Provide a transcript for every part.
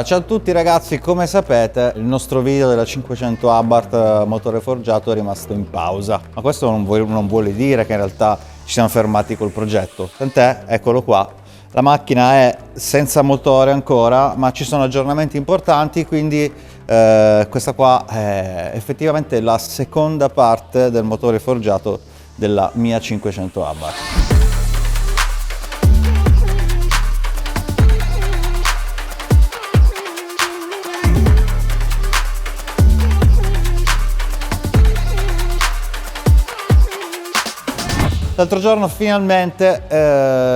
Ciao a tutti ragazzi, come sapete il nostro video della 500 Abarth motore forgiato è rimasto in pausa, ma questo non vuole dire che in realtà ci siamo fermati col progetto, tant'è, eccolo qua, la macchina è senza motore ancora, ma ci sono aggiornamenti importanti, quindi questa qua è effettivamente la seconda parte del motore forgiato della mia 500 Abarth. L'altro giorno finalmente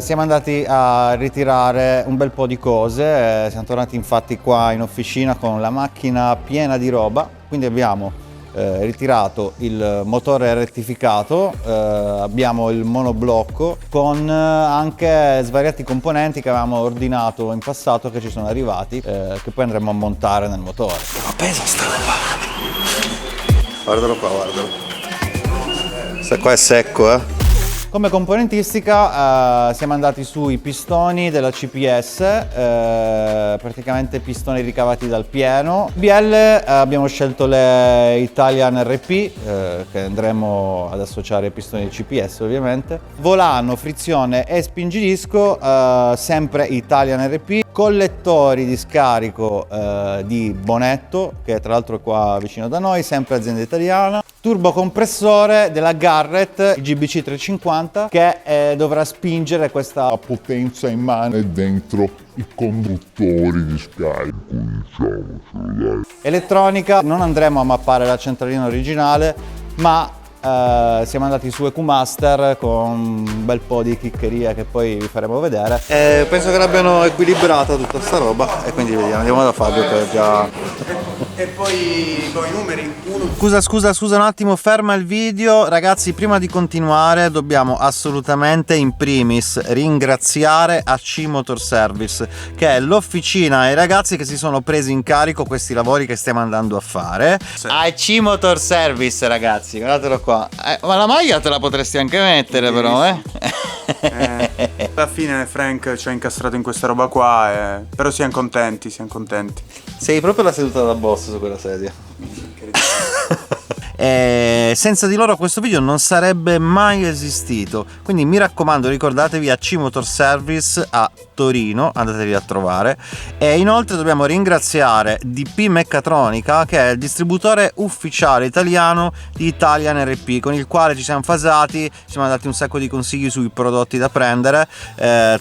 siamo andati a ritirare un bel po' di cose, siamo tornati infatti qua in officina con la macchina piena di roba, quindi abbiamo ritirato il motore rettificato, abbiamo il monoblocco con anche svariati componenti che avevamo ordinato in passato che ci sono arrivati, che poi andremo a montare nel motore. Ma pesa sta roba! Guardalo qua, guardalo. Questo qua è secco, eh! Come componentistica siamo andati sui pistoni della CPS, praticamente pistoni ricavati dal pieno. BL abbiamo scelto le Italian RP che andremo ad associare ai pistoni di CPS ovviamente. Volano, frizione e spingidisco sempre Italian RP. Collettori di scarico di Bonetto, che tra l'altro è qua vicino da noi, sempre azienda italiana. Turbocompressore della Garrett, il GBC 350, che dovrà spingere questa potenza in mano e dentro i conduttori di scarico, diciamocelo dai. Elettronica, non andremo a mappare la centralina originale, ma siamo andati su EcuMaster con un bel po' di chiccheria che poi vi faremo vedere. Penso che l'abbiano equilibrata tutta sta roba e quindi vediamo, andiamo da Fabio che è già... E poi i numeri 1. Scusa un attimo, ferma il video. Ragazzi, prima di continuare dobbiamo assolutamente in primis ringraziare AC Motor Service, che è l'officina ai ragazzi che si sono presi in carico questi lavori che stiamo andando a fare. Sì. AC Motor Service, ragazzi, guardatelo qua. Ma la maglia te la potresti anche mettere, però, Alla fine Frank ci ha incastrato in questa roba qua, però siamo contenti. Sei proprio la seduta da boss su quella sedia. Senza di loro questo video non sarebbe mai esistito, quindi mi raccomando ricordatevi AC Motor Service a Torino, andatevi a trovare. E inoltre dobbiamo ringraziare DP Meccatronica, che è il distributore ufficiale italiano di Italian RP, con il quale ci siamo fasati, ci siamo dati un sacco di consigli sui prodotti da prendere.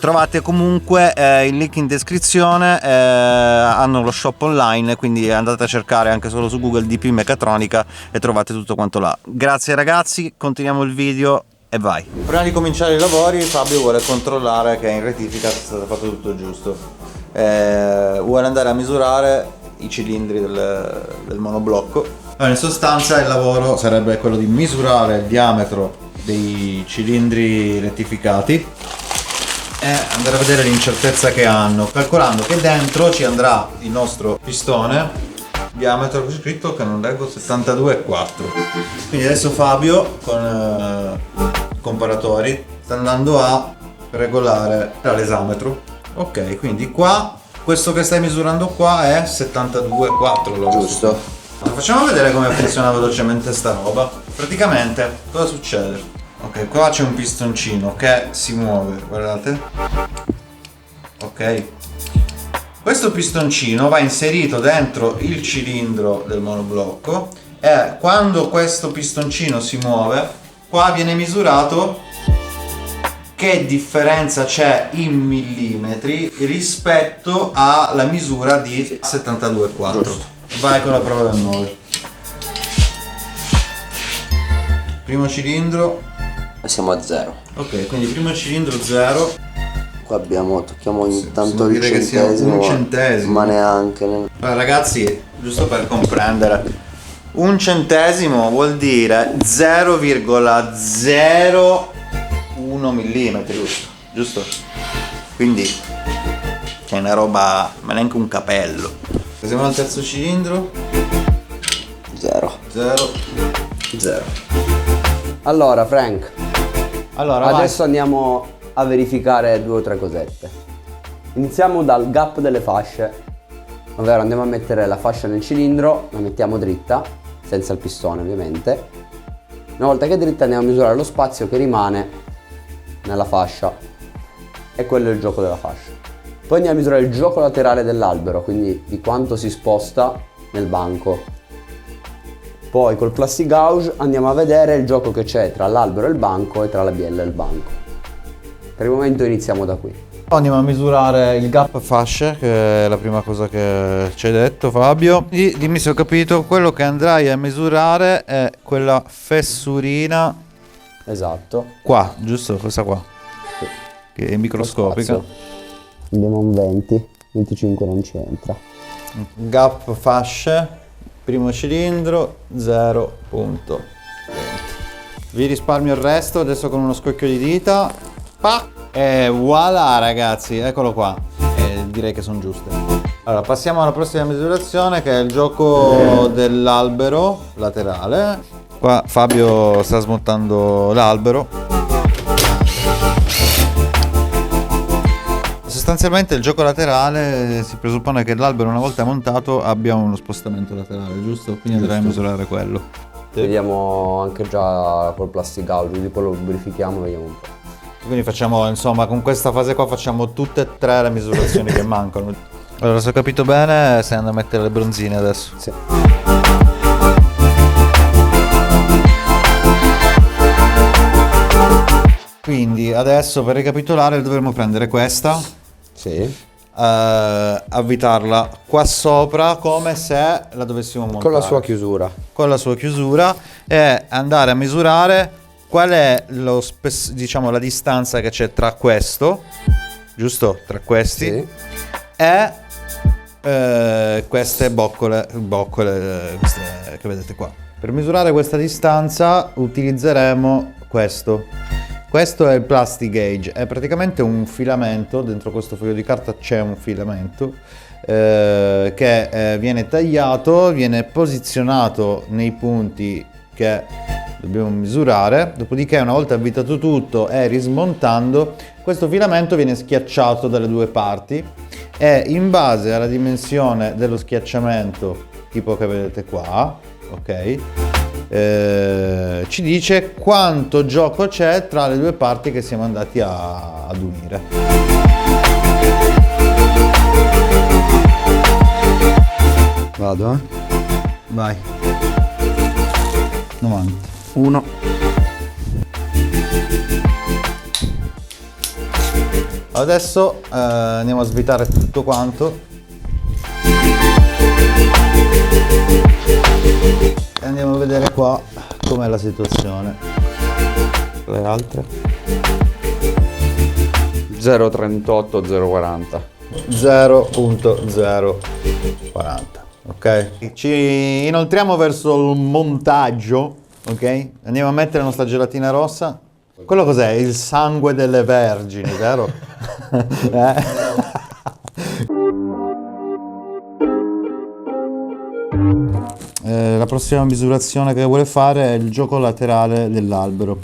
Trovate comunque il link in descrizione, hanno lo shop online, quindi andate a cercare anche solo su Google DP Meccatronica e trovate tutto quanto là. Grazie ragazzi, continuiamo il video e vai. Prima di cominciare i lavori Fabio vuole controllare che in rettifica sia stato fatto tutto giusto, vuole andare a misurare i cilindri del monoblocco. Allora, in sostanza il lavoro sarebbe quello di misurare il diametro dei cilindri rettificati e andare a vedere l'incertezza che hanno, calcolando che dentro ci andrà il nostro pistone, diametro qui scritto che non leggo, 72,4. Quindi adesso Fabio con i comparatori sta andando a regolare l'esametro. Ok, quindi qua questo che stai misurando qua è 72,4, giusto. Facciamo vedere come funziona velocemente sta roba. Praticamente cosa succede? Ok, qua c'è un pistoncino che si muove, guardate. Ok, questo pistoncino va inserito dentro il cilindro del monoblocco e quando questo pistoncino si muove, qua viene misurato che differenza c'è in millimetri rispetto alla misura di 72,4. Vai con la prova del 9. Primo cilindro. Siamo a 0. Ok, quindi primo cilindro 0. Qua tocchiamo ogni tanto il che sia un centesimo, ma neanche. Allora, ragazzi, giusto per comprendere, un centesimo vuol dire 0,01 millimetri, giusto? Quindi è una roba, ma neanche un capello. Siamo al terzo cilindro. 0. Allora Frank, allora adesso andiamo a verificare 2 o 3 cosette. Iniziamo dal gap delle fasce. ovvero andiamo a mettere la fascia nel cilindro, la mettiamo dritta, senza il pistone ovviamente. Una volta che è dritta andiamo a misurare lo spazio che rimane nella fascia e quello è il gioco della fascia. Poi andiamo a misurare il gioco laterale dell'albero, quindi di quanto si sposta nel banco. Poi col plastic gauge andiamo a vedere il gioco che c'è tra l'albero e il banco e tra la biella e il banco. Per il momento iniziamo da qui. Andiamo a misurare il gap fasce, che è la prima cosa che ci hai detto, Fabio. Dimmi se ho capito, quello che andrai a misurare è quella fessurina Esatto. qua, giusto? Questa qua, Sì. che è microscopica. Lo spazio. Andiamo a un 20, 25 non c'entra. Gap fasce, primo cilindro 0.20. Vi risparmio il resto adesso con uno scocchio di dita. E voilà ragazzi, eccolo qua. Direi che sono giuste. Allora passiamo alla prossima misurazione, che è il gioco dell'albero laterale. Qua Fabio sta smontando l'albero. Sostanzialmente il gioco laterale si presuppone che l'albero, una volta montato, abbia uno spostamento laterale, giusto? Quindi andrai a misurare quello. Vediamo anche già col plastic gauge, quindi poi lo verifichiamo e vediamo un po'. Quindi facciamo, insomma, con questa fase qua facciamo tutte e tre le misurazioni che mancano. Allora, se ho capito bene, stai andando a mettere le bronzine adesso. Sì. Quindi adesso, per ricapitolare, dovremmo prendere questa, Sì. avvitarla qua sopra come se la dovessimo montare. Con la sua chiusura. Con la sua chiusura, e andare a misurare qual è diciamo la distanza che c'è tra questo, giusto? Tra questi, Sì. e queste boccole queste che vedete qua. Per misurare questa distanza utilizzeremo questo. Questo è il plastic gauge, è praticamente un filamento, dentro questo foglio di carta c'è un filamento che viene tagliato, viene posizionato nei punti che dobbiamo misurare, dopodiché una volta avvitato tutto e rismontando, questo filamento viene schiacciato dalle due parti e in base alla dimensione dello schiacciamento, tipo che vedete qua, ok? Ci dice quanto gioco c'è tra le due parti che siamo andati ad unire. Vado, Vai. 90. 1. Adesso andiamo a svitare tutto quanto e andiamo a vedere qua com'è la situazione. Le altre? 0,38, 0,40. 0.040. Ok, ci inoltriamo verso il montaggio. Ok, andiamo a mettere la nostra gelatina rossa. Quello cos'è? Il sangue delle vergini, vero? La prossima misurazione che vuole fare è il gioco laterale dell'albero.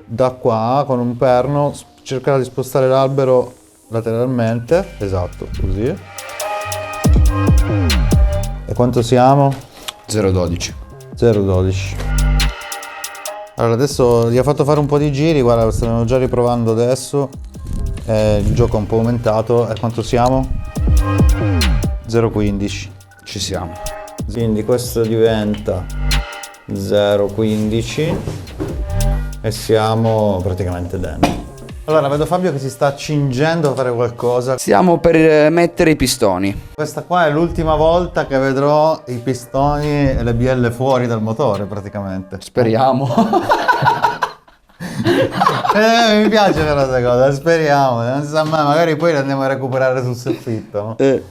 Da qua con un perno cercare di spostare l'albero lateralmente, esatto, così. E quanto siamo? 0,12. 0,12. Allora adesso gli ho fatto fare un po' di giri, guarda, lo stiamo già riprovando adesso. Il gioco è un po' aumentato. E quanto siamo? 0,15. Ci siamo. Quindi questo diventa 0,15 e siamo praticamente dentro. Allora vedo Fabio che si sta accingendo a fare qualcosa. Stiamo per mettere i pistoni. Questa qua è l'ultima volta che vedrò i pistoni e le bielle fuori dal motore praticamente. Speriamo. Mi piace questa cosa, speriamo, non si sa mai, magari poi le andiamo a recuperare sul soffitto. No?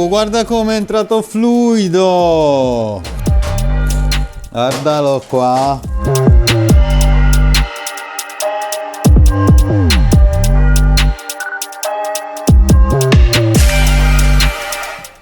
Guarda come è entrato fluido! Guardalo qua!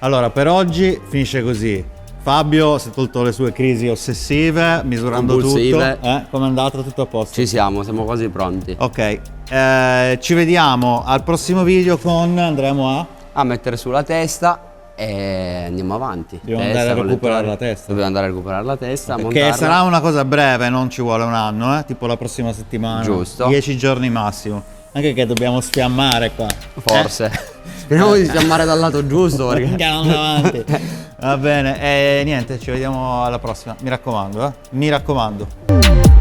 Allora, per oggi finisce così. Fabio si è tolto le sue crisi ossessive, misurando Compulsive. tutto. Com'è andato? Tutto a posto? Ci siamo quasi pronti. Ok, ci vediamo al prossimo video con andremo A mettere sulla testa e andiamo avanti. Dobbiamo andare a recuperare la testa. Dobbiamo andare a recuperare la testa, che montarla. sarà una cosa breve, non ci vuole un anno, tipo la prossima settimana. Giusto. 10 giorni massimo. Anche che dobbiamo sfiammare qua. Forse. Speriamo di sfiammare dal lato giusto perché... Andiamo avanti. Va bene, e niente, ci vediamo alla prossima. Mi raccomando, Mi raccomando.